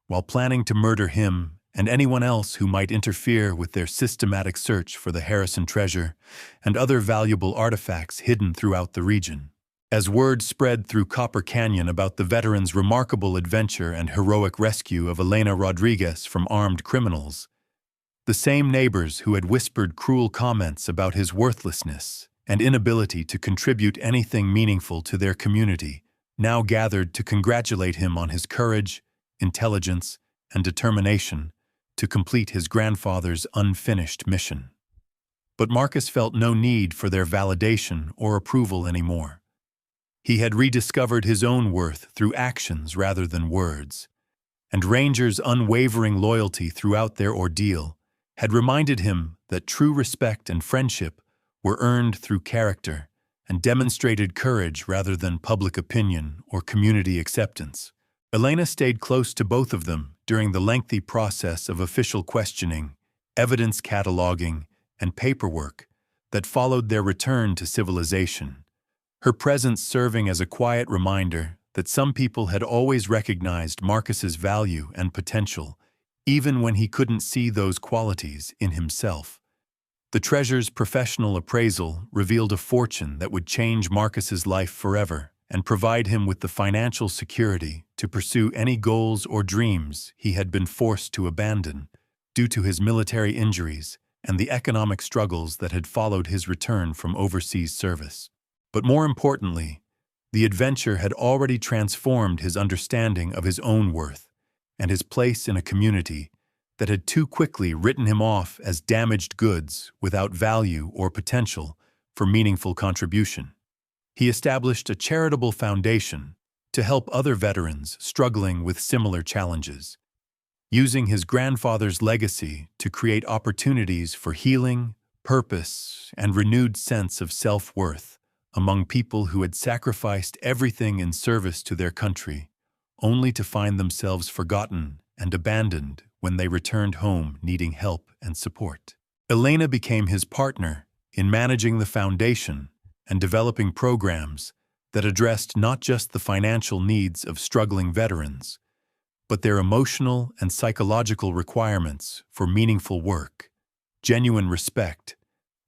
A: while planning to murder him and anyone else who might interfere with their systematic search for the Harrison treasure and other valuable artifacts hidden throughout the region. As word spread through Copper Canyon about the veteran's remarkable adventure and heroic rescue of Elena Rodriguez from armed criminals, the same neighbors who had whispered cruel comments about his worthlessness and inability to contribute anything meaningful to their community now gathered to congratulate him on his courage, intelligence, and determination to complete his grandfather's unfinished mission. But Marcus felt no need for their validation or approval anymore. He had rediscovered his own worth through actions rather than words, and Ranger's unwavering loyalty throughout their ordeal had reminded him that true respect and friendship were earned through character and demonstrated courage rather than public opinion or community acceptance. Elena stayed close to both of them during the lengthy process of official questioning, evidence cataloging, and paperwork that followed their return to civilization, her presence serving as a quiet reminder that some people had always recognized Marcus's value and potential, even when he couldn't see those qualities in himself. The treasure's professional appraisal revealed a fortune that would change Marcus's life forever and provide him with the financial security to pursue any goals or dreams he had been forced to abandon due to his military injuries and the economic struggles that had followed his return from overseas service. But more importantly, the adventure had already transformed his understanding of his own worth and his place in a community that had too quickly written him off as damaged goods without value or potential for meaningful contribution. He established a charitable foundation to help other veterans struggling with similar challenges, using his grandfather's legacy to create opportunities for healing, purpose, and renewed sense of self-worth among people who had sacrificed everything in service to their country, only to find themselves forgotten and abandoned when they returned home needing help and support. Elena became his partner in managing the foundation and developing programs that addressed not just the financial needs of struggling veterans, but their emotional and psychological requirements for meaningful work, genuine respect,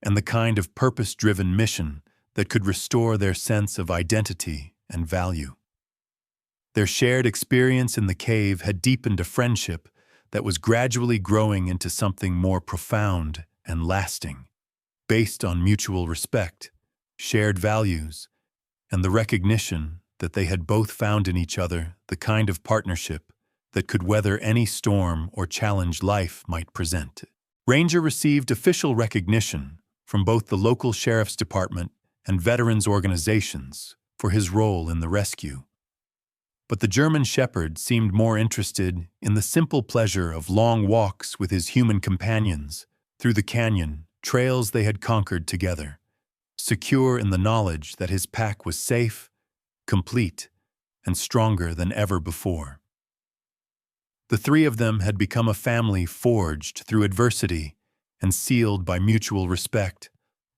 A: and the kind of purpose-driven mission that could restore their sense of identity and value. Their shared experience in the cave had deepened a friendship that was gradually growing into something more profound and lasting, based on mutual respect, shared values, and the recognition that they had both found in each other the kind of partnership that could weather any storm or challenge life might present. Ranger received official recognition from both the local sheriff's department and veterans organizations for his role in the rescue. But the German shepherd seemed more interested in the simple pleasure of long walks with his human companions through the canyon, trails they had conquered together, secure in the knowledge that his pack was safe, complete, and stronger than ever before. The three of them had become a family forged through adversity and sealed by mutual respect,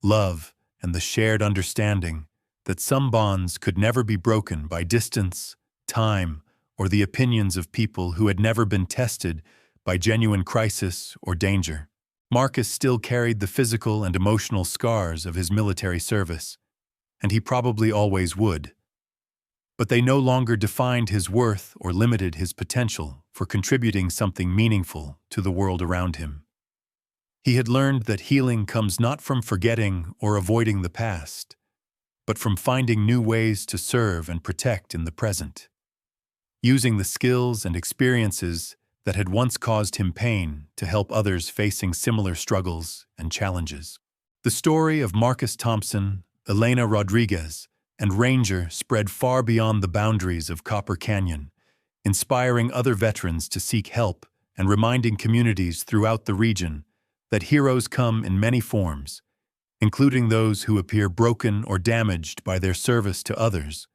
A: love, and the shared understanding that some bonds could never be broken by distance, time, or the opinions of people who had never been tested by genuine crisis or danger. Marcus still carried the physical and emotional scars of his military service, and he probably always would. But they no longer defined his worth or limited his potential for contributing something meaningful to the world around him. He had learned that healing comes not from forgetting or avoiding the past, but from finding new ways to serve and protect in the present. Using the skills and experiences that had once caused him pain to help others facing similar struggles and challenges. The story of Marcus Thompson, Elena Rodriguez, and Ranger spread far beyond the boundaries of Copper Canyon, inspiring other veterans to seek help and reminding communities throughout the region that heroes come in many forms, including those who appear broken or damaged by their service to others,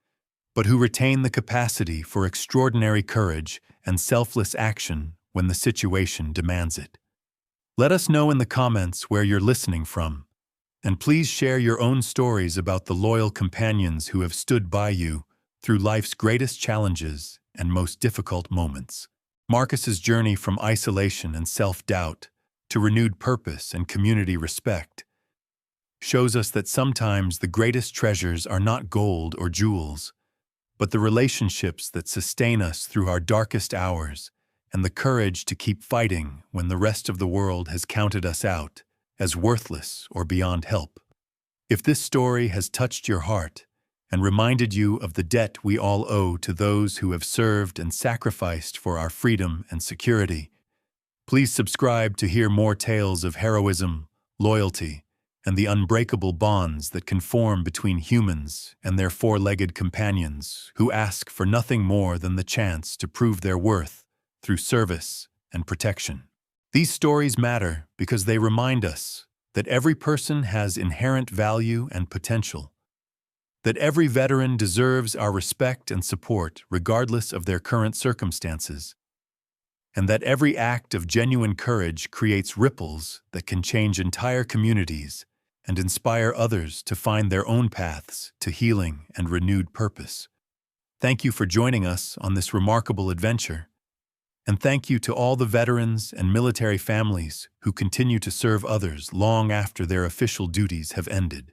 A: but who retain the capacity for extraordinary courage and selfless action when the situation demands it. Let us know in the comments where you're listening from, and please share your own stories about the loyal companions who have stood by you through life's greatest challenges and most difficult moments. Marcus's journey from isolation and self-doubt to renewed purpose and community respect shows us that sometimes the greatest treasures are not gold or jewels, but the relationships that sustain us through our darkest hours and the courage to keep fighting when the rest of the world has counted us out as worthless or beyond help. If this story has touched your heart and reminded you of the debt we all owe to those who have served and sacrificed for our freedom and security, please subscribe to hear more tales of heroism, loyalty, and the unbreakable bonds that can form between humans and their four-legged companions who ask for nothing more than the chance to prove their worth through service and protection. These stories matter because they remind us that every person has inherent value and potential, that every veteran deserves our respect and support regardless of their current circumstances, and that every act of genuine courage creates ripples that can change entire communities and inspire others to find their own paths to healing and renewed purpose. Thank you for joining us on this remarkable adventure, and thank you to all the veterans and military families who continue to serve others long after their official duties have ended,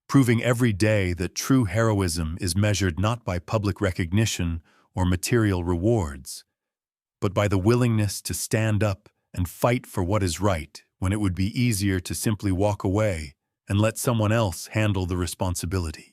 A: proving every day that true heroism is measured not by public recognition or material rewards, but by the willingness to stand up and fight for what is right when it would be easier to simply walk away and let someone else handle the responsibility.